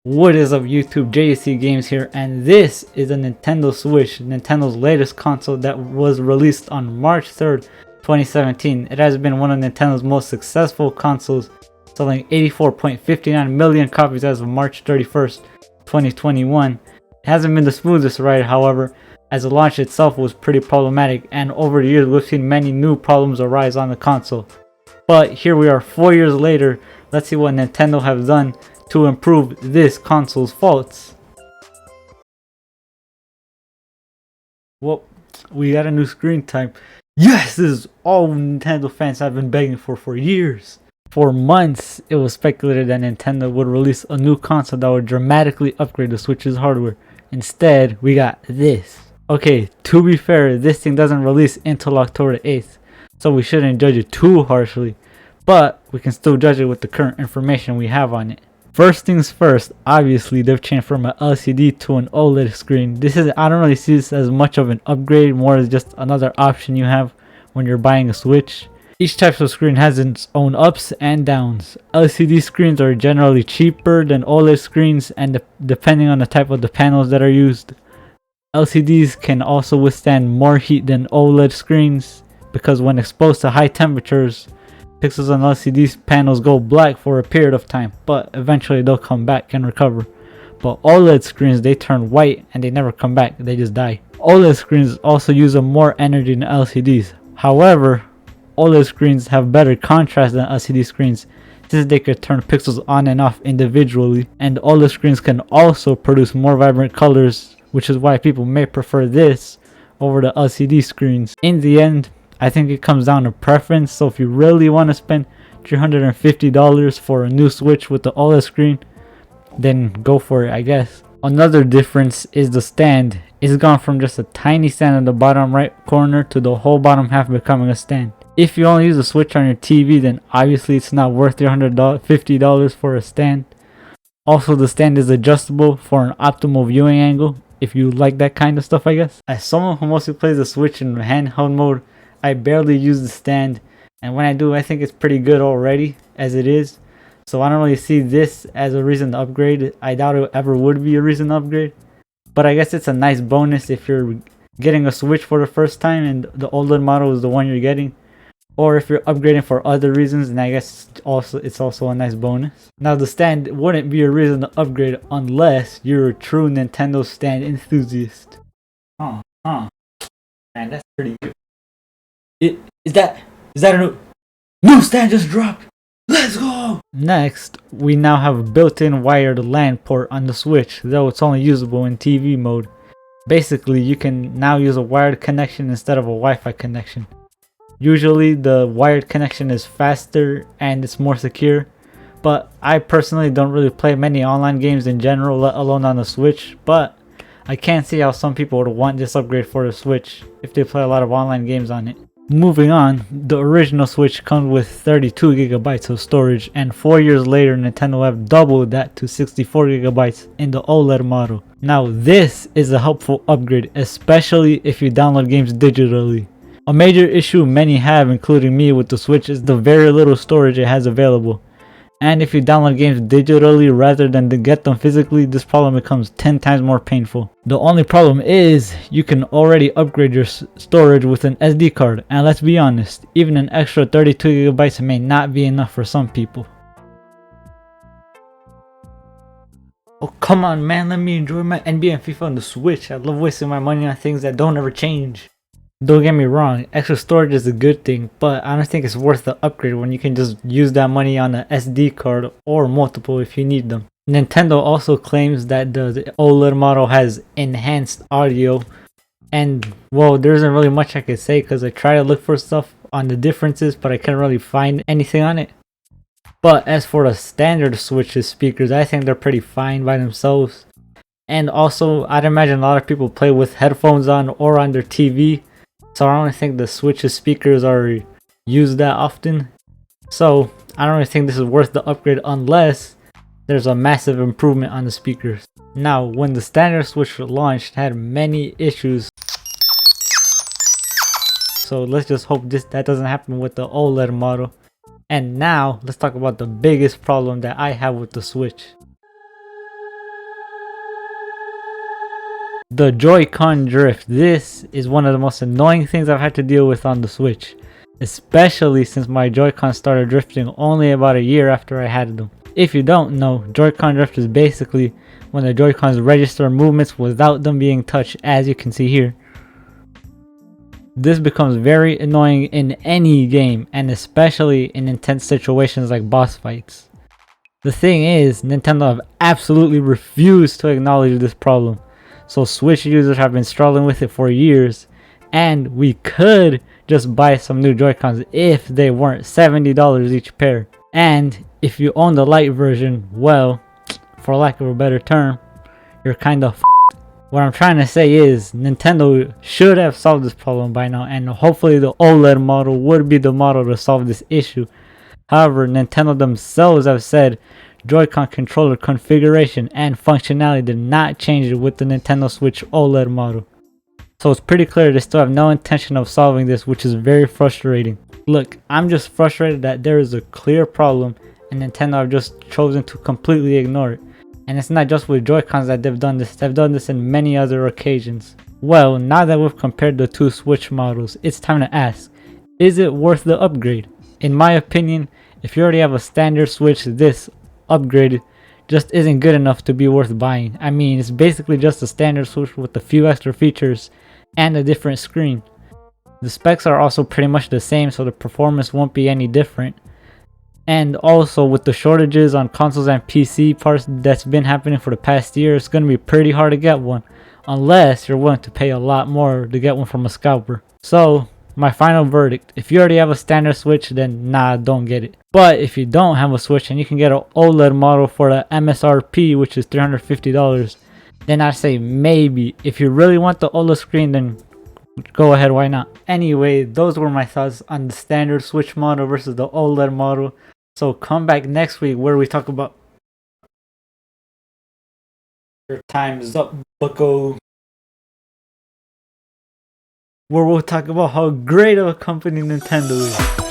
What is up YouTube, JC Games here, and this is a Nintendo Switch, Nintendo's latest console that was released on March 3rd, 2017. It has been one of Nintendo's most successful consoles, selling 84.59 million copies as of March 31st, 2021. It hasn't been the smoothest ride, however, as the launch itself was pretty problematic, and over the years we've seen many new problems arise on the console. But here we are 4 years later. Let's see what Nintendo have done to improve this console's faults. Well, we got a new screen type. Yes, this is all Nintendo fans have been begging for years. For months, it was speculated that Nintendo would release a new console that would dramatically upgrade the Switch's hardware. Instead, we got this. Okay, to be fair, this thing doesn't release until October 8th, so we shouldn't judge it too harshly, but we can still judge it with the current information we have on it. First things first, obviously they've changed from an LCD to an OLED screen. I don't really see this as much of an upgrade, more as just another option you have when you're buying a Switch. Each type of screen has its own ups and downs. LCD screens are generally cheaper than OLED screens, and depending on the type of the panels that are used. LCDs can also withstand more heat than OLED screens, because when exposed to high temperatures, pixels on LCD panels go black for a period of time, but eventually they'll come back and recover. But OLED screens, they turn white and they never come back, they just die. OLED screens also use more energy than LCDs. However, OLED screens have better contrast than LCD screens, since they could turn pixels on and off individually, and OLED screens can also produce more vibrant colors, which is why people may prefer this over the LCD screens. In the end, I think it comes down to preference, so if you really want to spend $350 for a new Switch with the OLED screen, then go for it, I guess. Another difference is the stand. It's gone from just a tiny stand in the bottom right corner to the whole bottom half becoming a stand. If you only use the Switch on your TV, then obviously it's not worth $350 for a stand. Also, the stand is adjustable for an optimal viewing angle, if you like that kind of stuff, I guess. As someone who mostly plays the Switch in handheld mode, I barely use the stand, and when I do, I think it's pretty good already as it is. So I don't really see this as a reason to upgrade. I doubt it ever would be a reason to upgrade, but I guess it's a nice bonus if you're getting a Switch for the first time and the OLED model is the one you're getting, or if you're upgrading for other reasons, and I guess it's also a nice bonus. Now, the stand wouldn't be a reason to upgrade unless you're a true Nintendo stand enthusiast. Man, that's pretty good. Is that a new stand just dropped? Let's go! Next, we now have a built-in wired LAN port on the Switch, though it's only usable in TV mode. Basically, you can now use a wired connection instead of a Wi-Fi connection. Usually, the wired connection is faster and it's more secure, but I personally don't really play many online games in general, let alone on the Switch, but I can't see how some people would want this upgrade for the Switch if they play a lot of online games on it. Moving on, the original Switch comes with 32 gigabytes of storage, and 4 years later Nintendo have doubled that to 64 gigabytes in the OLED model. Now, this is a helpful upgrade, especially if you download games digitally. A major issue many have, including me, with the Switch is the very little storage it has available. And if you download games digitally rather than to get them physically, this problem becomes 10 times more painful. The only problem is you can already upgrade your storage with an SD card, and let's be honest, even an extra 32 gigabytes may not be enough for some people. Oh, come on, man, let me enjoy my NBA and FIFA on the Switch. I love wasting my money on things that don't ever change. Don't get me wrong, extra storage is a good thing, but I don't think it's worth the upgrade when you can just use that money on an SD card or multiple if you need them. Nintendo also claims that the OLED model has enhanced audio, and well, there isn't really much I can say because I tried to look for stuff on the differences, but I couldn't really find anything on it. But as for the standard Switch's speakers, I think they're pretty fine by themselves. And also, I'd imagine a lot of people play with headphones on or on their TV. So I don't really think the Switch's speakers are used that often. So I don't really think this is worth the upgrade unless there's a massive improvement on the speakers. Now, when the standard Switch launched, it had many issues. So let's just hope that doesn't happen with the OLED model. And now let's talk about the biggest problem that I have with the Switch. The Joycon Drift. This is one of the most annoying things I've had to deal with on the Switch, especially since my Joy-Con started drifting only about a year after I had them. If you don't know, Joy-Con Drift is basically when the Joy-Cons register movements without them being touched, as you can see here. This becomes very annoying in any game, and especially in intense situations like boss fights. The thing is, Nintendo have absolutely refused to acknowledge this problem, so Switch users have been struggling with it for years, and we could just buy some new Joy-Cons if they weren't $70 each pair. And if you own the Lite version, well, for lack of a better term, you're kinda f***ed. What I'm trying to say is, Nintendo should have solved this problem by now, and hopefully the OLED model would be the model to solve this issue. However, Nintendo themselves have said Joy-Con controller configuration and functionality did not change with the Nintendo Switch OLED model. So it's pretty clear they still have no intention of solving this, which is very frustrating. Look, I'm just frustrated that there is a clear problem and Nintendo have just chosen to completely ignore it. And it's not just with Joy-Cons that they've done this in many other occasions. Well, now that we've compared the two Switch models, it's time to ask, is it worth the upgrade? In my opinion, if you already have a standard Switch, this upgrade just isn't good enough to be worth buying. I mean, it's basically just a standard Switch with a few extra features and a different screen. The specs are also pretty much the same, so the performance won't be any different. And also, with the shortages on consoles and PC parts that's been happening for the past year, it's going to be pretty hard to get one, unless you're willing to pay a lot more to get one from a scalper. So, my final verdict, if you already have a standard Switch, then nah, don't get it. But if you don't have a Switch and you can get an OLED model for the MSRP, which is $350, then I say maybe. If you really want the OLED screen, then go ahead, why not? Anyway, those were my thoughts on the standard Switch model versus the OLED model. So come back next week where we talk about... Your time's up, bucko. Where we'll talk about how great of a company Nintendo is.